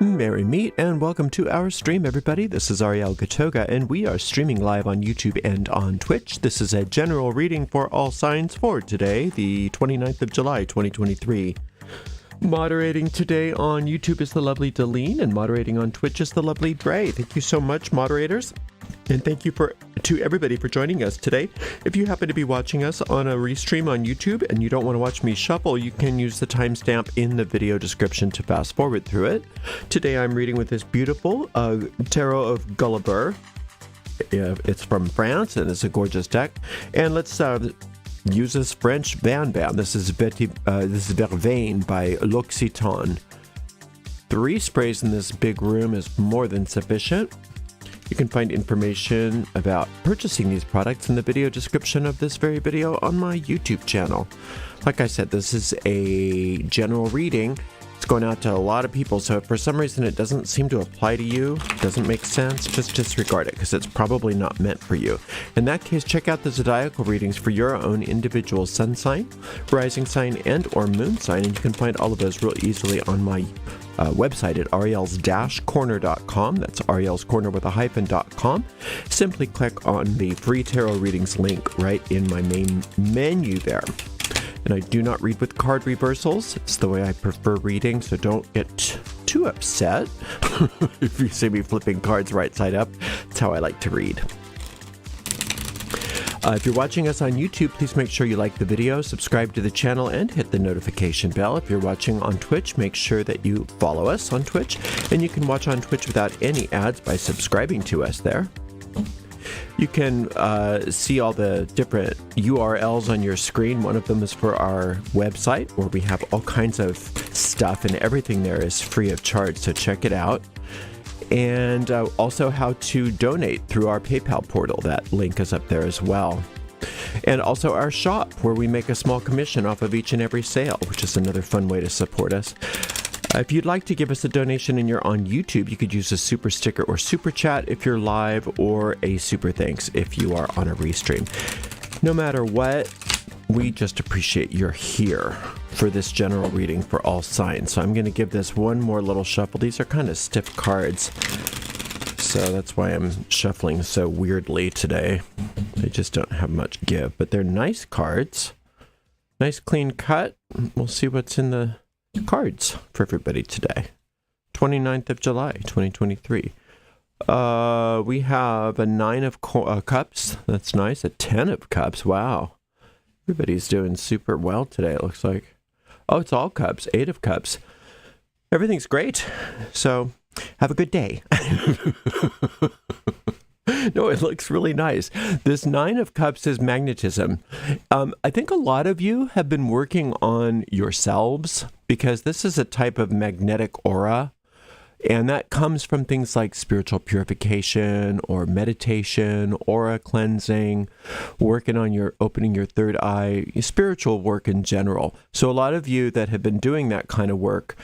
Merry meet and welcome to our stream, everybody. This is Ariel and we are streaming live on YouTube and on Twitch. This is a general reading for all signs for today, the 29th of July, 2023. Moderating today on YouTube is the lovely Deline, and moderating on Twitch is the lovely Bray. Thank you so much, moderators. And thank you to everybody for joining us today. If you happen to be watching us on a restream on YouTube and you don't want to watch me shuffle, you can use the timestamp in the video description to fast forward through it. Today I'm reading with this beautiful Tarot of Gulliver. It's from France and it's a gorgeous deck. And let's use this French Van. This is Vervain by L'Occitan. 3 sprays in this big room is more than sufficient. You can find information about purchasing these products in the video description of this very video on my YouTube channel. Like I said, this is a general reading. It's going out to a lot of people, so if for some reason it doesn't seem to apply to you, doesn't make sense, just disregard it because it's probably not meant for you. In that case, check out the zodiacal readings for your own individual sun sign, rising sign, and or moon sign, and you can find all of those real easily on my website at ariels-corner.com. That's Ariel's Corner with a hyphen.com. Simply click on the free tarot readings link right in my main menu there. And I do not read with card reversals. It's the way I prefer reading, so don't get too upset if you see me flipping cards right side up. That's how I like to read. If you're watching us on YouTube, please make sure you like the video, subscribe to the channel, and hit the notification bell. If you're watching on Twitch, make sure that you follow us on Twitch. And you can watch on Twitch without any ads by subscribing to us there. You can see all the different URLs on your screen. One of them is for our website, where we have all kinds of stuff, and everything there is free of charge, so check it out. And also how to donate through our PayPal portal. That link is up there as well. And also our shop, where we make a small commission off of each and every sale, which is another fun way to support us. If you'd like to give us a donation and you're on YouTube, you could use a super sticker or super chat if you're live, or a super thanks if you are on a restream. No matter what, we just appreciate you're here for this general reading for all signs. So I'm going to give this one more little shuffle. These are kind of stiff cards, so that's why I'm shuffling so weirdly today. They just don't have much give, but they're nice cards. Nice clean cut. We'll see what's in the cards for everybody today. 29th of July, 2023. We have a 9 of cups. That's nice. A 10 of cups. Wow. Everybody's doing super well today, it looks like. Oh, it's all cups. 8 of cups. Everything's great. So, have a good day. No, it looks really nice. This 9 of cups is magnetism. I think a lot of you have been working on yourselves, because this is a type of magnetic aura. And that comes from things like spiritual purification or meditation, aura cleansing, working on opening your third eye, spiritual work in general. So a lot of you that have been doing that kind of work,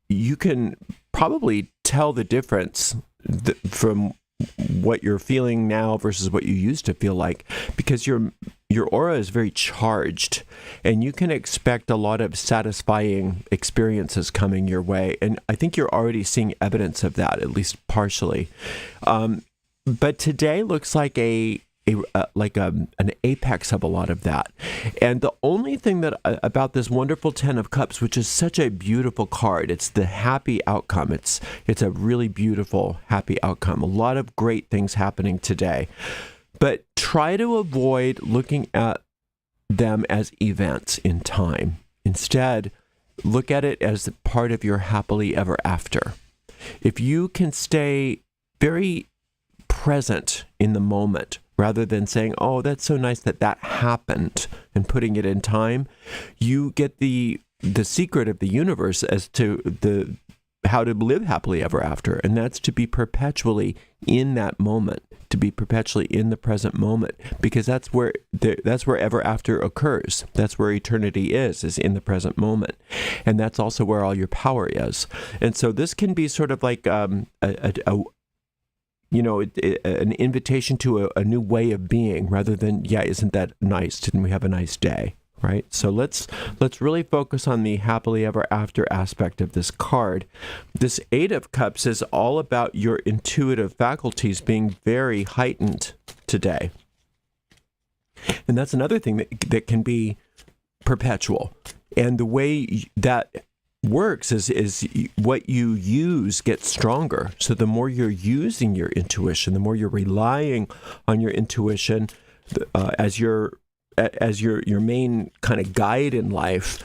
you can probably tell the difference from what you're feeling now versus what you used to feel like, because your aura is very charged, and you can expect a lot of satisfying experiences coming your way. And I think you're already seeing evidence of that, at least partially. But today looks like an apex of a lot of that. And the only thing that about this wonderful 10 of cups, which is such a beautiful card, it's the happy outcome. It's a really beautiful happy outcome. A lot of great things happening today. But try to avoid looking at them as events in time. Instead, look at it as part of your happily ever after. If you can stay very present in the moment, rather than saying, oh, that's so nice that happened, and putting it in time, you get the secret of the universe as to how to live happily ever after. And that's to be perpetually in that moment, to be perpetually in the present moment, because that's where ever after occurs. That's where eternity is in the present moment. And that's also where all your power is. And so this can be sort of like an invitation to a new way of being, rather than, yeah, isn't that nice? Didn't we have a nice day? Right? So let's really focus on the happily ever after aspect of this card. This Eight of Cups is all about your intuitive faculties being very heightened today. And that's another thing that can be perpetual. And the way that works is what you use gets stronger. So the more you're using your intuition, the more you're relying on your intuition as your main kind of guide in life,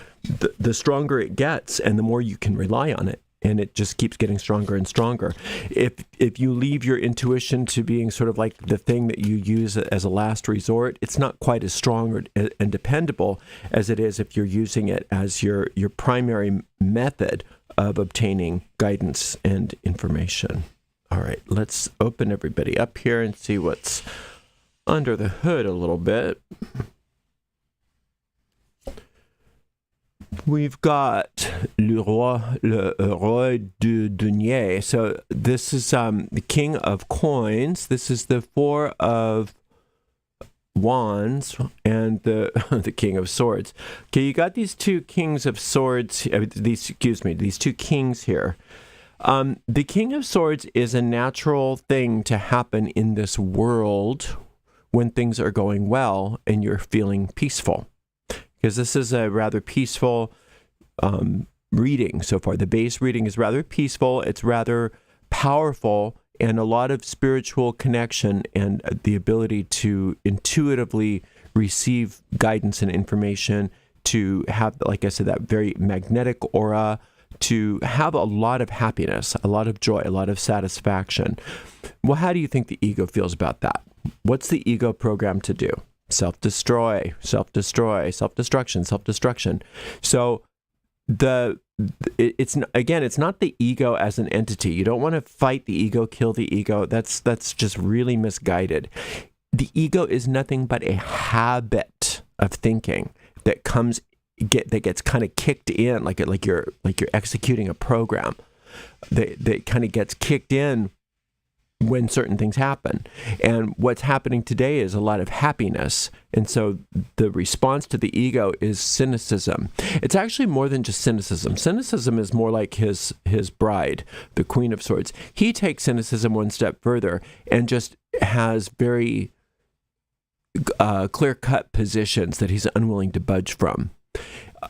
the stronger it gets and the more you can rely on it. And it just keeps getting stronger and stronger. If you leave your intuition to being sort of like the thing that you use as a last resort, it's not quite as strong and dependable as it is if you're using it as your primary method of obtaining guidance and information. All right, let's open everybody up here and see what's under the hood a little bit. We've got le roi de denier. So this is the King of Coins. This is the Four of Wands and the King of Swords. Okay, you got these two Kings of Swords. These two kings here. The King of Swords is a natural thing to happen in this world when things are going well and you're feeling peaceful. Because this is a rather peaceful reading so far. The base reading is rather peaceful. It's rather powerful, and a lot of spiritual connection and the ability to intuitively receive guidance and information, to have, like I said, that very magnetic aura, to have a lot of happiness, a lot of joy, a lot of satisfaction. Well, how do you think the ego feels about that? What's the ego programmed to do? Self-destroy, self-destroy, self-destruction, self-destruction. So it's not the ego as an entity. You don't want to fight the ego, kill the ego. That's just really misguided. The ego is nothing but a habit of thinking that gets kind of kicked in, like you're executing a program that kind of gets kicked in when certain things happen. And what's happening today is a lot of happiness. And so the response to the ego is cynicism. It's actually more than just cynicism. Cynicism is more like his bride, the Queen of Swords. He takes cynicism one step further and just has very clear-cut positions that he's unwilling to budge from.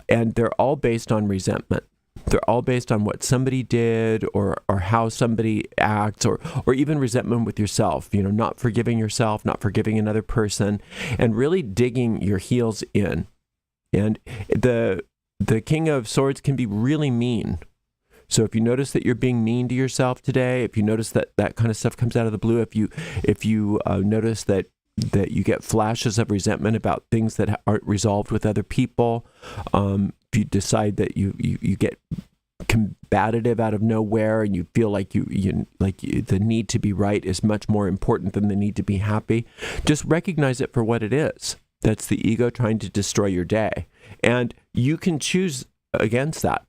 And they're all based on resentment. They're all based on what somebody did or how somebody acts, or even resentment with yourself, not forgiving yourself, not forgiving another person, and really digging your heels in. And the King of Swords can be really mean. So if you notice that you're being mean to yourself today, if you notice that kind of stuff comes out of the blue, if you notice that you get flashes of resentment about things that aren't resolved with other people, if you decide that you get combative out of nowhere and you feel like the need to be right is much more important than the need to be happy, just recognize it for what it is. That's the ego trying to destroy your day. And you can choose against that.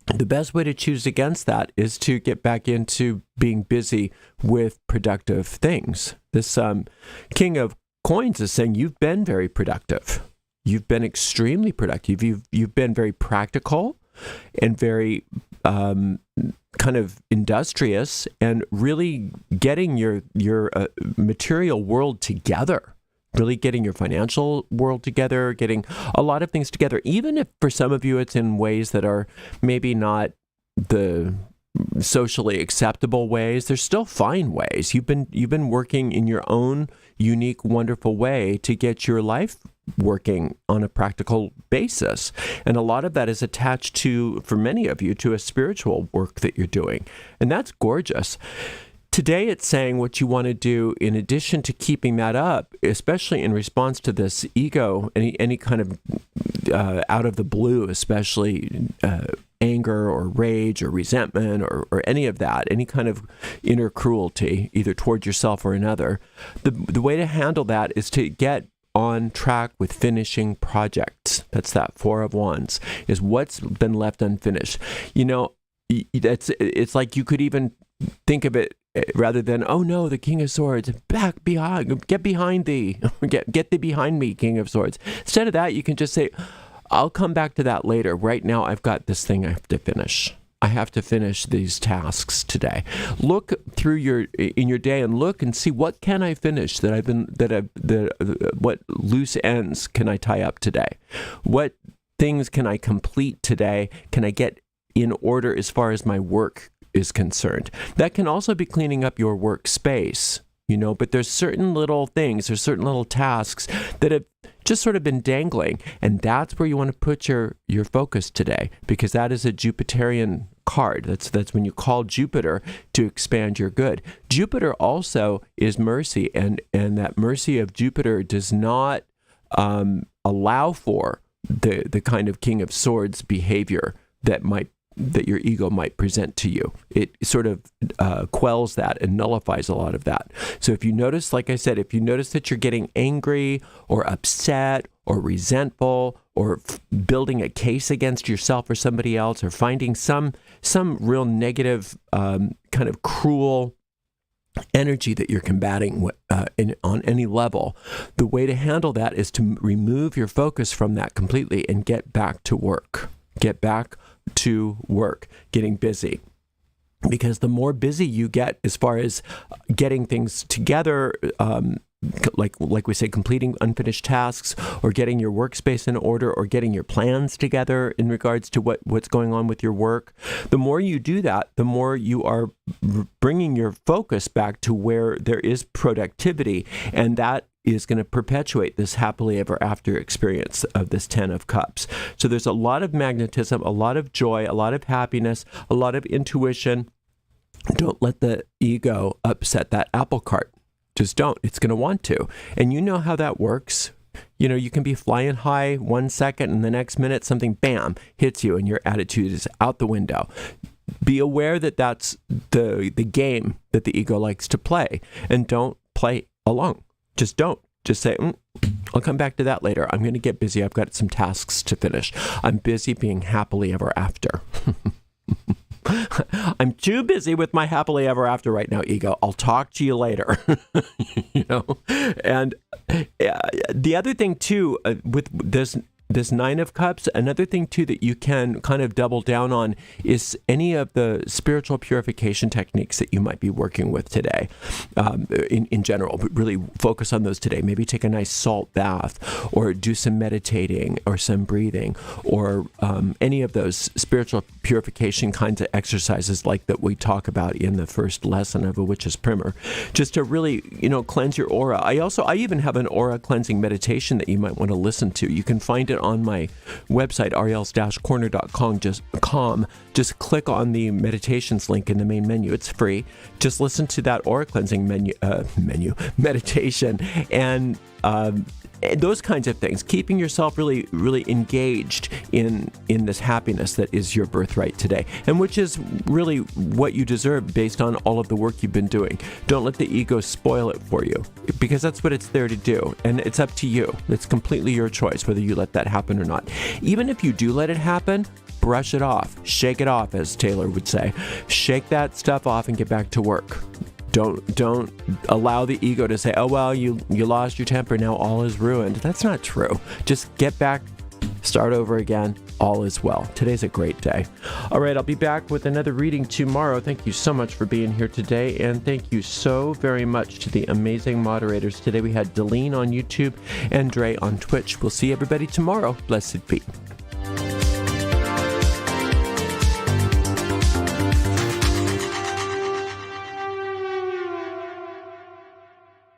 The best way to choose against that is to get back into being busy with productive things. This King of Coins is saying you've been very productive. You've been extremely productive. You've been very practical and very kind of industrious, and really getting your material world together. Really getting your financial world together, getting a lot of things together, even if for some of you it's in ways that are maybe not the socially acceptable ways. There's still fine ways. You've been working in your own unique, wonderful way to get your life working on a practical basis. And a lot of that is attached to, for many of you, to a spiritual work that you're doing. And that's gorgeous. Today, it's saying what you want to do in addition to keeping that up, especially in response to this ego, any kind of out of the blue, especially anger or rage or resentment or any of that, any kind of inner cruelty, either towards yourself or another. The way to handle that is to get on track with finishing projects. That's that Four of Wands, is what's been left unfinished. It's like you could even think of it rather than, oh no, the King of Swords, get behind thee, get thee behind me, King of Swords. Instead of that, you can just say, I'll come back to that later. Right now, I've got this thing I have to finish. I have to finish these tasks today. Look through in your day and look and see, what can I finish what loose ends can I tie up today? What things can I complete today? Can I get in order as far as my work is concerned? That can also be cleaning up your workspace, but there's certain little things, there's certain little tasks that have just sort of been dangling, and that's where you want to put your focus today, because that is a Jupiterian card. That's when you call Jupiter to expand your good. Jupiter also is mercy, and that mercy of Jupiter does not allow for the kind of King of Swords behavior that your ego might present to you. It sort of quells that and nullifies a lot of that. So if you notice, like I said, if you notice that you're getting angry or upset or resentful or building a case against yourself or somebody else, or finding some real negative kind of cruel energy that you're combating on any level, the way to handle that is to remove your focus from that completely and get back to work. Get back to work, getting busy. Because the more busy you get as far as getting things together, like we say, completing unfinished tasks, or getting your workspace in order, or getting your plans together in regards to what's going on with your work, the more you do that, the more you are bringing your focus back to where there is productivity, and that is going to perpetuate this happily ever after experience of this 10 of Cups. So there's a lot of magnetism, a lot of joy, a lot of happiness, a lot of intuition. Don't let the ego upset that apple cart. Just don't. It's going to want to. And you know how that works. You can be flying high 1 second, and the next minute something, bam, hits you, and your attitude is out the window. Be aware that that's the game that the ego likes to play, and don't play along. Just don't. Just say, I'll come back to that later. I'm going to get busy. I've got some tasks to finish. I'm busy being happily ever after. I'm too busy with my happily ever after right now, ego. I'll talk to you later. And the other thing too, with this 9 of Cups, another thing too that you can kind of double down on is any of the spiritual purification techniques that you might be working with today, in general, but really focus on those today. Maybe take a nice salt bath, or do some meditating, or some breathing, or any of those spiritual purification kinds of exercises like that we talk about in the first lesson of A Witch's Primer, just to really, cleanse your aura. I even have an aura cleansing meditation that you might want to listen to. You can find it on my website, ariels-corner.com. Just click on the meditations link in the main menu. It's free. Just listen to that aura cleansing meditation, and those kinds of things. Keeping yourself really, really engaged in this happiness that is your birthright today, and which is really what you deserve based on all of the work you've been doing. Don't let the ego spoil it for you, because that's what it's there to do, and it's up to you. It's completely your choice whether you let that happen or not. Even if you do let it happen, brush it off, shake it off, as Taylor would say. Shake that stuff off and get back to work. Don't allow the ego to say, oh, well, you lost your temper, now all is ruined. That's not true. Just get back, start over again. All is well. Today's a great day. All right, I'll be back with another reading tomorrow. Thank you so much for being here today, and thank you so very much to the amazing moderators. Today we had Delene on YouTube and Dre on Twitch. We'll see everybody tomorrow. Blessed be.